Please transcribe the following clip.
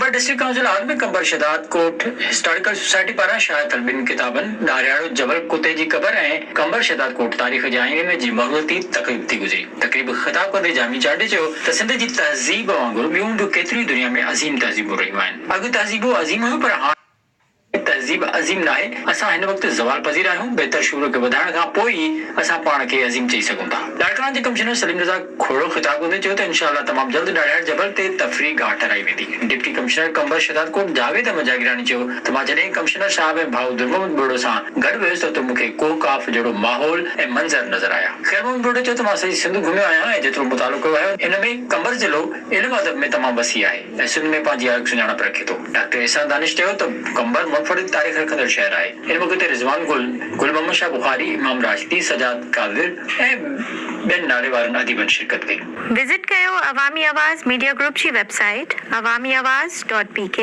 कंबर district council हाल में कंबर शदाद कोट हिस्टोरिकल सोसाइटी पारां शाया तलबिन किताबनि ॾारियाड़ो जबल कुते जी क़बर ऐं कंबर शदाद कोट तारीख़ जे आईने में जी मरहूती तक़रीब थी गुज़री। तक़रीब ख़िताब कंदे जामी चाटे चयो त सिंध जी तहज़ीब वांगुरु ॿियूं बि केतिरियूं दुनिया में अज़ीम तहज़ीबूं रहियूं आहिनि। अॻु तहज़ीबूं अज़ीम हुयूं, पर हाणे तहज़ीब अज़ीम न आहे। असां हिन वक़्तु ज़वाल पज़ीर आहियूं। बहितर शूर खे वधाइण खां पोइ ई असां पाण खे अज़ीम चई सघूं था। लाड़काना जे कमिश्नर सलीम रज़ा खोड़ो ख़िताब कंदे चयो त इंशाअल्लाह तमामु जल्द ॾारियाड़ जबल ते तफ़रीह गाह ठाराई वेंदी। डिप्टी कमिश्नर कंबर शदाद कोट जावेद अहमद जागीरानी चयो त मां जॾहिं कमिश्नर साहब ऐं भाउ दुर्मोहम्मद बोड़ो सां गॾु वियुसि त मूंखे कोहकाफ जहिड़ो माहौल ऐं मंज़र नज़र आया। ख़ैर मोहम्मद बोड़ो चयो त मां सॼी सिंध घुमियो आहियां ऐं जेतिरो मुतालो कयो आहे इन में कंबर ज़िलो इल्म अदब में तमामु वसी आहे ऐं सिंध में पंहिंजी अलॻि सुञाणप रखे थो। डॉक्टर एहसान दानिश चयो त कंबर मुनफरिद तारीख़ रखंदड़ शहर आहे। इन मौक़े ते रिज़वान गुल, गुल मोहम्मद शाह बुखारी, इमाम राशिदी, सजाद कादिर ऐं ॿियनि नाले वारनि अदीबनि शिरकत कई। विज़िट कयो अवामी आवाज़ मीडिया ग्रुप जी वेबसाइट awamiawaz.pk